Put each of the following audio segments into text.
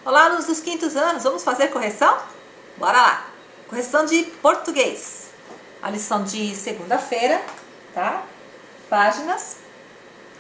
Olá, alunos dos quintos anos, vamos fazer correção? Bora lá! Correção de português. A lição de segunda-feira, tá? Páginas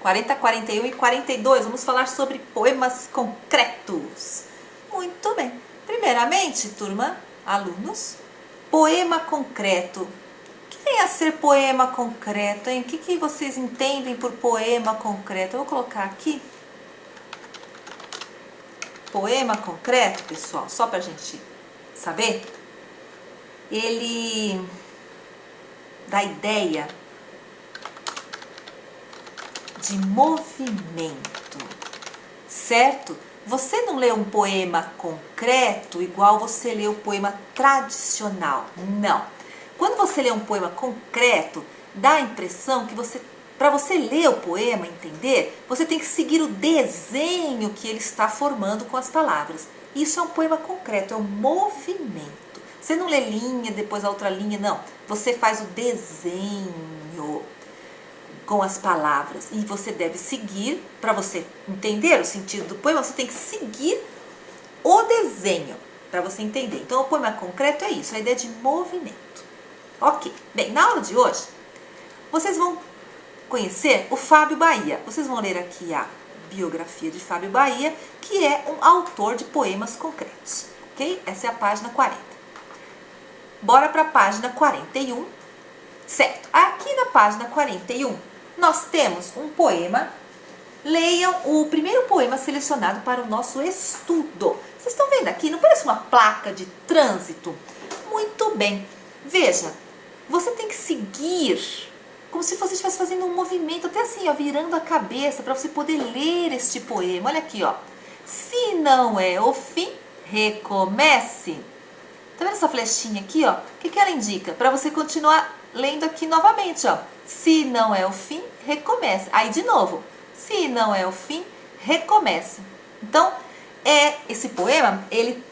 40, 41 e 42. Vamos falar sobre poemas concretos. Muito bem. Primeiramente, turma, alunos, poema concreto. O que vem a ser poema concreto, hein? O que vocês entendem por poema concreto? Eu vou colocar aqui. Poema concreto, pessoal, só pra gente saber, ele dá ideia de movimento, certo? Você não lê um poema concreto igual você lê o poema tradicional, não. Quando você lê um poema concreto, dá a impressão que para você ler o poema, entender, você tem que seguir o desenho que ele está formando com as palavras. Isso é um poema concreto, é um movimento. Você não lê linha, depois a outra linha, não. Você faz o desenho com as palavras e você deve seguir, para você entender o sentido do poema, você tem que seguir o desenho para você entender. Então, o poema concreto é isso, a ideia de movimento. Ok, bem, na aula de hoje, vocês vão conhecer o Fábio Bahia. Vocês vão ler aqui a biografia de Fábio Bahia, que é um autor de poemas concretos, ok? Essa é a página 40. Bora para a página 41, certo? Aqui na página 41, nós temos um poema. Leiam o primeiro poema selecionado para o nosso estudo. Vocês estão vendo aqui? Não parece uma placa de trânsito? Muito bem. Veja, você tem que seguir como se você estivesse fazendo um movimento, até assim, ó, virando a cabeça para você poder ler este poema. Olha aqui, ó. Se não é o fim, recomece. Tá vendo essa flechinha aqui, ó? O que ela indica? Para você continuar lendo aqui novamente, ó. Se não é o fim, recomece. Aí de novo. Se não é o fim, recomece. Então, esse poema, ele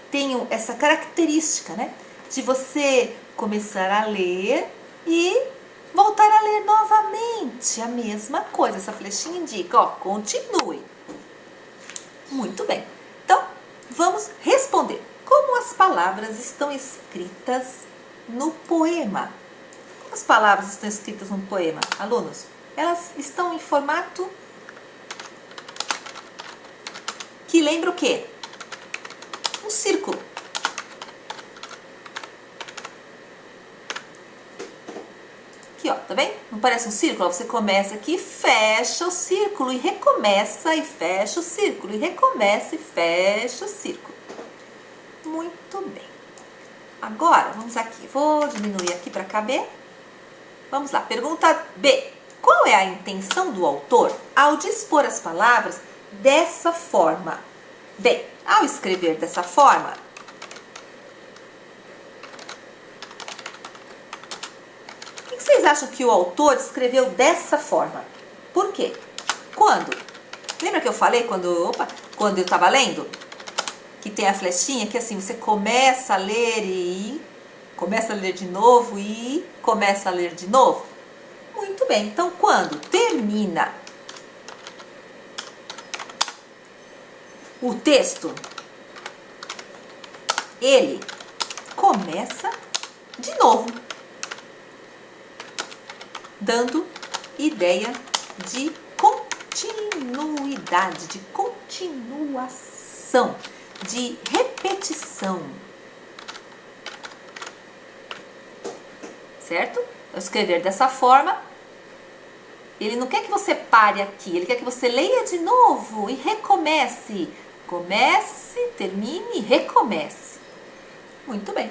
tem essa característica, né? De você começar a ler e voltar a ler novamente a mesma coisa. Essa flechinha indica, ó, continue. Muito bem. Então, vamos responder. Como as palavras estão escritas no poema? Como as palavras estão escritas no poema, alunos? Elas estão em formato que lembra o quê? Um círculo. Aqui, ó, tá vendo? Não parece um círculo? Você começa aqui, fecha o círculo e recomeça e fecha o círculo e recomeça e fecha o círculo. Muito bem. Agora, vamos aqui. Vou diminuir aqui para caber. Vamos lá. Pergunta B. Qual é a intenção do autor ao dispor as palavras dessa forma? Bem, ao escrever dessa forma, o que vocês acham que o autor escreveu dessa forma? Por quê? Lembra que eu falei quando eu estava lendo? Que tem a flechinha que assim, você começa a ler e começa a ler de novo e começa a ler de novo? Muito bem, então quando termina o texto, ele começa de novo, dando ideia de continuidade, de continuação, de repetição. Certo? Ao escrever dessa forma, ele não quer que você pare aqui, ele quer que você leia de novo e recomece. Comece, termine e recomece. Muito bem.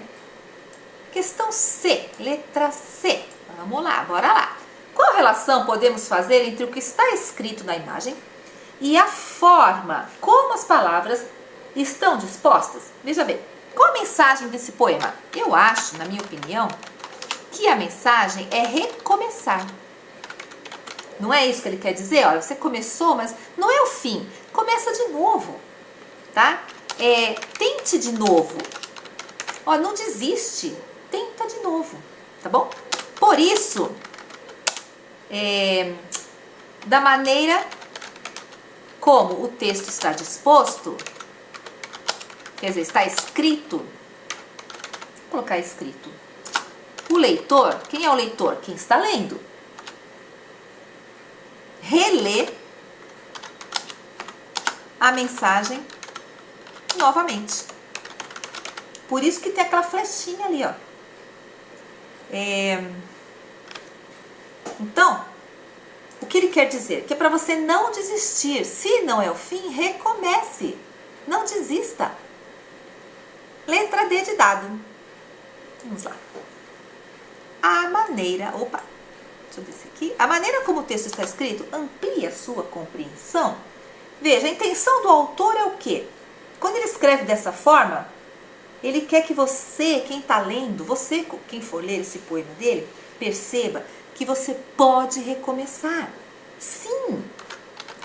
Questão C, letra C. Vamos lá, bora lá. Qual relação podemos fazer entre o que está escrito na imagem e a forma como as palavras estão dispostas? Veja bem, qual a mensagem desse poema? Eu acho, na minha opinião, que a mensagem é recomeçar. Não é isso que ele quer dizer? Olha, você começou, mas não é o fim. Começa de novo, tá? Tente de novo. Ó, não desiste. Tenta de novo, tá bom? Por isso, da maneira como o texto está disposto, Quer dizer, está escrito. Vou colocar escrito. O leitor, quem é o leitor? Quem está lendo. Relê a mensagem novamente. Por isso que tem aquela flechinha ali, ó. Então, o que ele quer dizer? Que é para você não desistir. Se não é o fim, recomece. Não desista. Letra D de dado. Vamos lá. A maneira... Opa! Deixa eu descer aqui. A maneira como o texto está escrito amplia a sua compreensão. Veja, a intenção do autor é o quê? Quando ele escreve dessa forma, ele quer que você, quem está lendo, você, quem for ler esse poema dele, perceba que você pode recomeçar. Sim,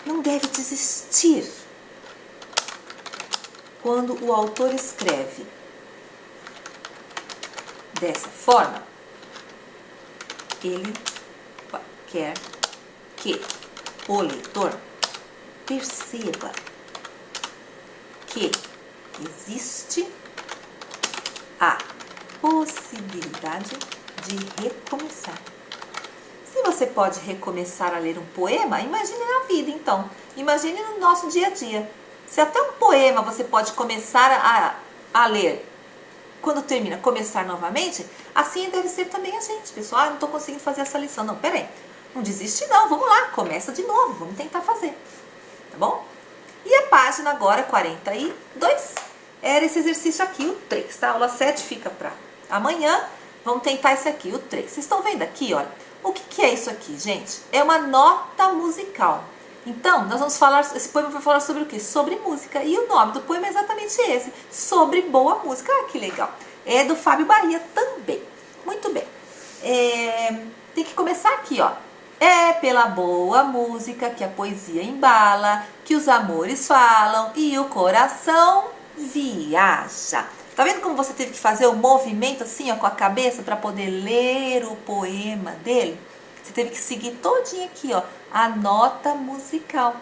não deve desistir. Quando o autor escreve dessa forma, ele quer que o leitor perceba que existe a possibilidade de recomeçar. Se você pode recomeçar a ler um poema, imagine na vida então. Imagine no nosso dia a dia. Se até um poema você pode começar a ler, quando termina, começar novamente, assim deve ser também a gente, pessoal. Ah, não estou conseguindo fazer essa lição. Não, peraí. Não desiste não, vamos lá, começa de novo, vamos tentar fazer. Tá bom? E a página agora, 42, era esse exercício aqui, o 3, tá? A aula 7 fica para amanhã. Vamos tentar esse aqui, o 3. Vocês estão vendo aqui, olha. O que é isso aqui, gente? É uma nota musical. Então, nós vamos falar, esse poema vai falar sobre o quê? Sobre música. E o nome do poema é exatamente esse, sobre boa música. Ah, que legal. É do Fábio Bahia também. Muito bem. Tem que começar aqui, ó. É pela boa música que a poesia embala, que os amores falam e o coração viaja. Tá vendo como você teve que fazer o movimento assim, ó, com a cabeça para poder ler o poema dele? Você teve que seguir todinho aqui, ó, a nota musical.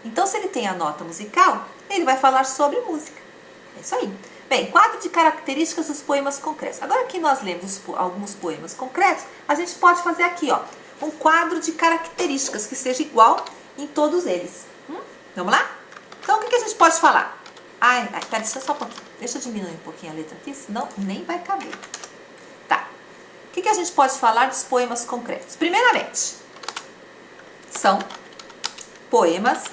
Então, se ele tem a nota musical, ele vai falar sobre música. É isso aí. Bem, quadro de características dos poemas concretos. Agora que nós lemos alguns poemas concretos, a gente pode fazer aqui, ó, um quadro de características que seja igual em todos eles. Vamos lá? Então, o que a gente pode falar? Pera, deixa só um pouquinho. Deixa eu diminuir um pouquinho a letra aqui, senão nem vai caber. Tá. O que a gente pode falar dos poemas concretos? Primeiramente, são poemas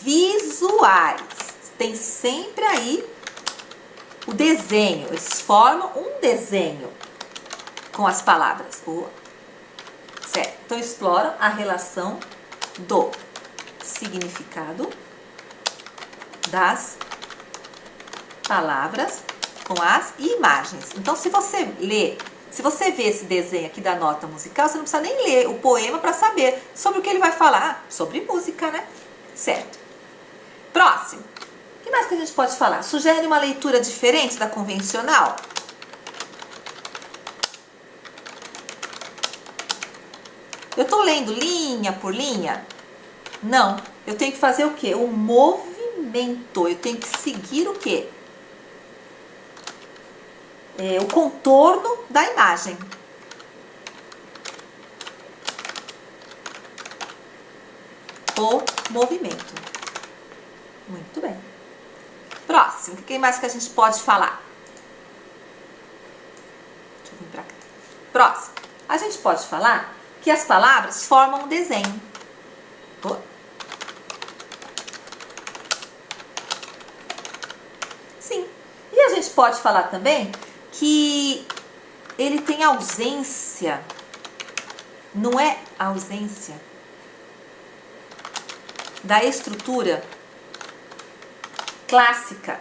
visuais. Tem sempre aí o desenho. Eles formam um desenho com as palavras. Certo. Então, exploram a relação do significado das palavras com as imagens. Então, se você vê esse desenho aqui da nota musical, você não precisa nem ler o poema para saber sobre o que ele vai falar. Sobre música, né? Certo. Próximo. O que mais que a gente pode falar? Sugere uma leitura diferente da convencional? Eu estou lendo linha por linha? Não. Eu tenho que fazer o quê? Um movimento. Eu tenho que seguir o quê? O contorno da imagem. O movimento. Muito bem. Próximo. O que mais que a gente pode falar? Deixa eu vir pra cá. Próximo. A gente pode falar que as palavras formam um desenho. Sim. E a gente pode falar também que ele tem ausência. Não é ausência da estrutura clássica.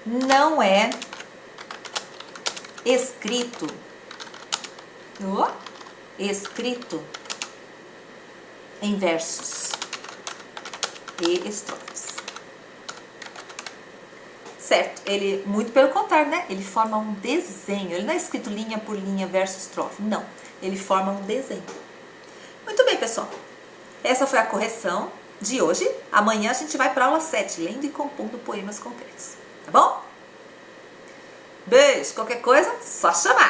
Não é escrito. Escrito em versos e estrofes. Certo? Ele, muito pelo contrário, né? Ele forma um desenho. Ele não é escrito linha por linha, verso, estrofe. Não. Ele forma um desenho. Muito bem, pessoal. Essa foi a correção de hoje. Amanhã a gente vai para a aula 7, lendo e compondo poemas concretos. Tá bom? Beijo, qualquer coisa, só chamar!